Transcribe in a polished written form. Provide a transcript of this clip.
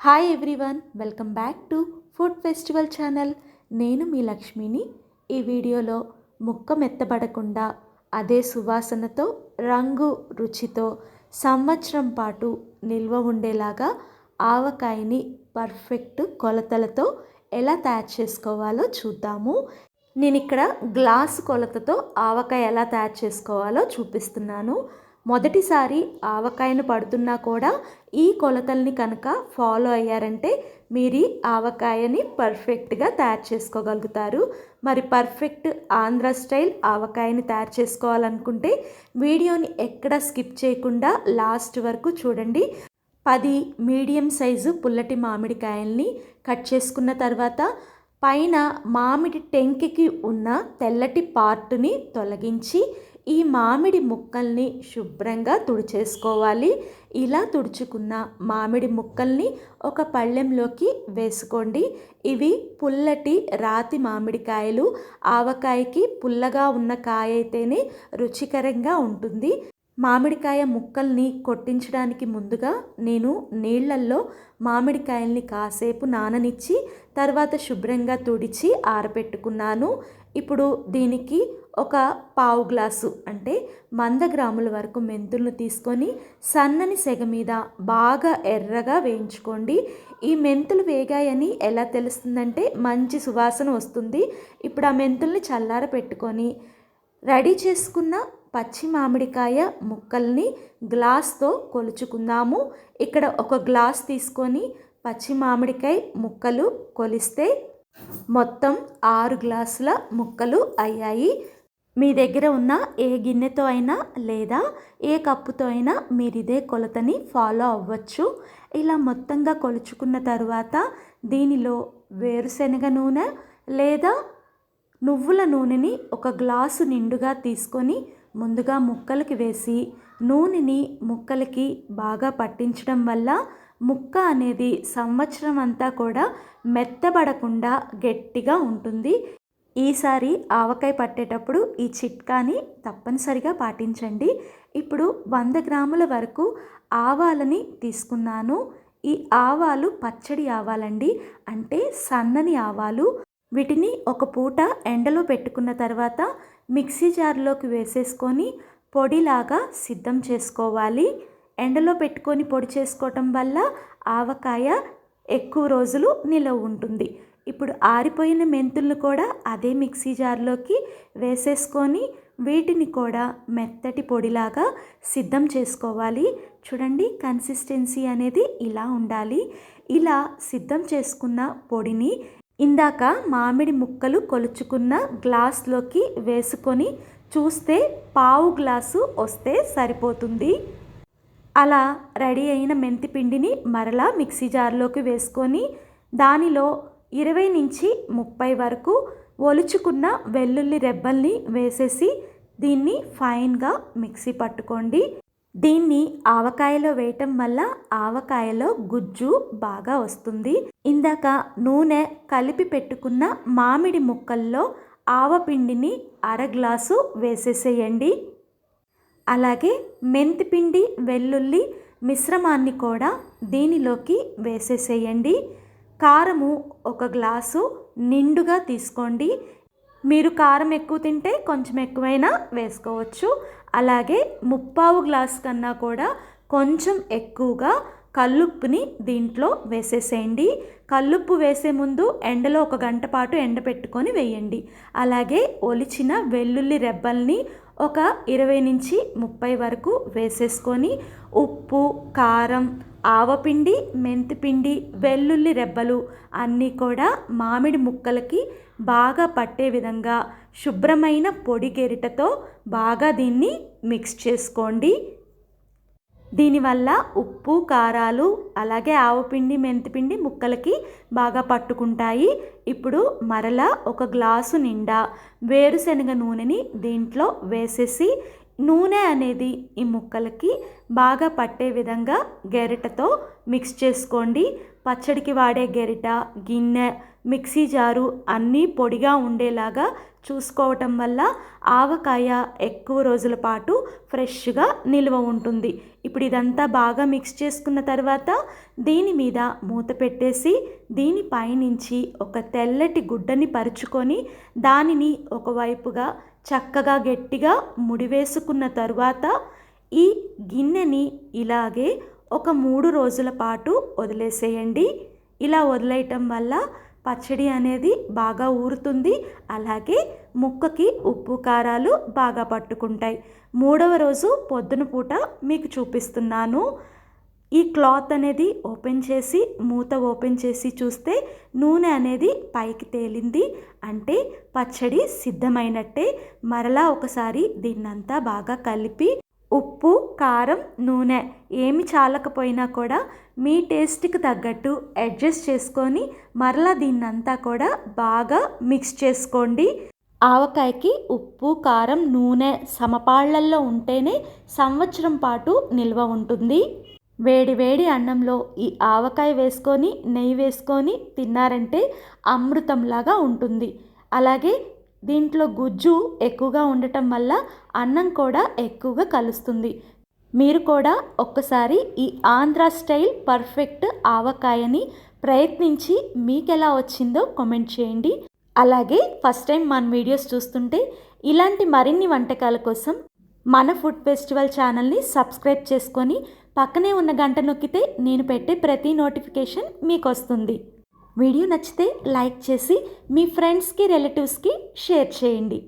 Hi everyone, welcome back to food festival channel. నేను మీ లక్ష్మిని. ఈ వీడియోలో ముక్క మెత్తబడకుండా అదే సువాసనతో, రంగు, రుచితో సంవత్సరం పాటు నిల్వ ఉండేలాగా ఆవకాయని పర్ఫెక్ట్ కొలతలతో ఎలా తయారు చేసుకోవాలో చూద్దాము. నేను ఇక్కడ గ్లాసు కొలతతో ఆవకాయ ఎలా తయారు చేసుకోవాలో చూపిస్తున్నాను. మొదటిసారి ఆవకాయను పడుతున్నా కూడా ఈ కొలతల్ని కనుక ఫాలో అయ్యారంటే మీరు ఆవకాయని పర్ఫెక్ట్గా తయారు చేసుకోగలుగుతారు. మరి పర్ఫెక్ట్ ఆంధ్ర స్టైల్ ఆవకాయని తయారు చేసుకోవాలనుకుంటే వీడియోని ఎక్కడ స్కిప్ చేయకుండా లాస్ట్ వరకు చూడండి. 10 మీడియం సైజు పుల్లటి మామిడికాయల్ని కట్ చేసుకున్న తర్వాత పైన మామిడి టెంకికి ఉన్న తెల్లటి పార్టుని తొలగించి ఈ మామిడి ముక్కల్ని శుభ్రంగా తుడిచేసుకోవాలి. ఇలా తుడుచుకున్న మామిడి ముక్కల్ని ఒక పళ్ళెంలోకి వేసుకోండి. ఇవి పుల్లటి రాతి మామిడికాయలు. ఆవకాయకి పుల్లగా ఉన్న కాయ అయితేనే రుచికరంగా ఉంటుంది. మామిడికాయ ముక్కల్ని కొట్టించడానికి ముందుగా నేను నీళ్ళల్లో మామిడికాయల్ని కాసేపు నాననిచ్చి తర్వాత శుభ్రంగా తుడిచి ఆరబెట్టుకున్నాను. ఇప్పుడు దీనికి ఒక పావు గ్లాసు అంటే 100 గ్రాముల వరకు మెంతులను తీసుకొని సన్నని సెగ మీద బాగా ఎర్రగా వేయించుకోండి. ఈ మెంతులు వేగాయని ఎలా తెలుస్తుందంటే మంచి సువాసన వస్తుంది. ఇప్పుడు ఆ మెంతుల్ని చల్లార పెట్టుకొని రెడీ చేసుకున్న పచ్చి మామిడికాయ ముక్కల్ని గ్లాస్తో కొలుచుకుందాము. ఇక్కడ ఒక గ్లాస్ తీసుకొని పచ్చి మామిడికాయ ముక్కలు కొలిస్తే మొత్తం 6 గ్లాసుల ముక్కలు అయ్యాయి. మీ దగ్గర ఉన్న ఏ గిన్నెతో అయినా లేదా ఏ కప్పుతో అయినా మీరు ఇదే కొలతని ఫాలో అవ్వచ్చు. ఇలా మొత్తంగా కొలుచుకున్న తర్వాత దీనిలో వేరుశనగ నూనె లేదా నువ్వుల నూనెని ఒక గ్లాసు నిండుగా తీసుకొని ముందుగా ముక్కలకి వేసి నూనెని ముక్కలకి బాగా పట్టించడం వల్ల ముక్క అనేది సంవత్సరం అంతా కూడా మెత్తబడకుండా గట్టిగా ఉంటుంది. ఈసారి ఆవకాయ పట్టేటప్పుడు ఈ చిట్కాని తప్పనిసరిగా పాటించండి. ఇప్పుడు 100 గ్రాముల వరకు ఆవాలని తీసుకున్నాను. ఈ ఆవాలు పచ్చడి ఆవాలండి, అంటే సన్నని ఆవాలు. వీటిని ఒక పూట ఎండలో పెట్టుకున్న తర్వాత మిక్సీ జార్లోకి వేసేసుకొని పొడిలాగా సిద్ధం చేసుకోవాలి. ఎండలో పెట్టుకొని పొడి చేసుకోవటం వల్ల ఆవకాయ ఎక్కువ రోజులు నిలవ ఉంటుంది. ఇప్పుడు ఆరిపోయిన మెంతులను కూడా అదే మిక్సీ జార్లోకి వేసేసుకొని వీటిని కూడా మెత్తటి పొడిలాగా సిద్ధం చేసుకోవాలి. చూడండి, కన్సిస్టెన్సీ అనేది ఇలా ఉండాలి. ఇలా సిద్ధం చేసుకున్న పొడిని ఇందాక మామిడి ముక్కలు కొలుచుకున్న గ్లాస్లోకి వేసుకొని చూస్తే పావు గ్లాసు వస్తే సరిపోతుంది. అలా రెడీ అయిన మెంతి పిండిని మరలా మిక్సీ జార్లోకి వేసుకొని దానిలో 20 నుంచి 30 వరకు ఒలుచుకున్న వెల్లుల్లి రెబ్బల్ని వేసేసి దీన్ని ఫైన్గా మిక్సీ పట్టుకోండి. దీన్ని ఆవకాయలో వేయటం వల్ల ఆవకాయలో గుజ్జు బాగా వస్తుంది. ఇందాక నూనె కలిపి పెట్టుకున్న మామిడి ముక్కల్లో ఆవపిండిని 1/2 గ్లాసు వేసేసేయండి. అలాగే మెంతిపిండి వెల్లుల్లి మిశ్రమాన్ని కూడా దీనిలోకి వేసేసేయండి. కారము 1 గ్లాసు నిండుగా తీసుకోండి. మీరు కారం ఎక్కువ తింటే కొంచెం ఎక్కువైనా వేసుకోవచ్చు. అలాగే 3/4 గ్లాస్ కన్నా కూడా కొంచెం ఎక్కువగా కల్లుప్పుని దీంట్లో వేసేసేయండి. కల్లుప్పు వేసే ముందు ఎండలో 1 గంట పాటు ఎండపెట్టుకొని వేయండి. అలాగే ఒలిచిన వెల్లుల్లి రెబ్బల్ని ఒక 20 నుంచి 30 వరకు వేసేసుకొని ఉప్పు, కారం, ఆవపిండి, మెంతిపిండి, వెల్లుల్లి రెబ్బలు అన్నీ కూడా మామిడి ముక్కలకి బాగా పట్టే విధంగా శుభ్రమైన పొడి గెరిటతో బాగా దీన్ని మిక్స్ చేసుకోండి. దీనివల్ల ఉప్పు, కారాలు అలాగే ఆవపిండి, మెంతిపిండి ముక్కలకి బాగా పట్టుకుంటాయి. ఇప్పుడు మరలా 1 గ్లాసు నిండా వేరుశనగ నూనెని దీంట్లో వేసేసి నూనె అనేది ఈ ముక్కలకి బాగా పట్టే విధంగా గెరిటతో మిక్స్ చేసుకోండి. పచ్చడికి వాడే గెరిట, గిన్నె మిక్సీ జారు అన్నీ పొడిగా ఉండేలాగా చూసుకోవటం వల్ల ఆవకాయ ఎక్కువ రోజుల పాటు ఫ్రెష్గా నిల్వ ఉంటుంది. ఇప్పుడు ఇదంతా బాగా మిక్స్ చేసుకున్న తర్వాత దీని మీద మూత పెట్టేసి దీనిపైనుంచి ఒక తెల్లటి గుడ్డని పరుచుకొని దానిని ఒకవైపుగా చక్కగా గట్టిగా ముడివేసుకున్న తరువాత ఈ గిన్నెని ఇలాగే ఒక 3 రోజుల పాటు వదిలేసేయండి. ఇలా వదిలేయటం వల్ల పచ్చడి అనేది బాగా ఊరుతుంది. అలాగే ముక్కకి ఉప్పు కారాలు బాగా పట్టుకుంటాయి. 3వ రోజు పొద్దున పూట మీకు చూపిస్తున్నాను. ఈ క్లాత్ అనేది ఓపెన్ చేసి మూత ఓపెన్ చేసి చూస్తే నూనె అనేది పైకి తేలింది. అంటే పచ్చడి సిద్ధమైనట్టే. మరలా ఒకసారి దీన్నంతా బాగా కలిపి ఉప్పు, కారం, నూనె ఏమి చాలకపోయినా కూడా మీ టేస్ట్కి తగ్గట్టు అడ్జస్ట్ చేసుకొని మరలా దీన్నంతా కూడా బాగా మిక్స్ చేసుకోండి. ఆవకాయకి ఉప్పు, కారం, నూనె సమపాళ్లల్లో ఉంటేనే సంవత్సరం పాటు నిల్వ ఉంటుంది. వేడి వేడి అన్నంలో ఈ ఆవకాయ వేసుకొని నెయ్యి వేసుకొని తిన్నారంటే అమృతంలాగా ఉంటుంది. అలాగే దీంట్లో గుజ్జు ఎక్కువగా ఉండటం వల్ల అన్నం కూడా ఎక్కువగా కలుస్తుంది. మీరు కూడా ఒక్కసారి ఈ ఆంధ్ర స్టైల్ పర్ఫెక్ట్ ఆవకాయని ప్రయత్నించి మీకు ఎలా వచ్చిందో కామెంట్ చేయండి. అలాగే ఫస్ట్ టైం మన వీడియోస్ చూస్తుంటే ఇలాంటి మరిన్ని వంటకాల కోసం మన ఫుడ్ ఫెస్టివల్ ఛానల్ని సబ్స్క్రైబ్ చేసుకొని పక్కనే ఉన్న గంట నొక్కితే నేను పెట్టే ప్రతి నోటిఫికేషన్ మీకు వస్తుంది. వీడియో నచ్చితే లైక్ చేసి మీ ఫ్రెండ్స్కి, రిలేటివ్స్కి షేర్ చేయండి.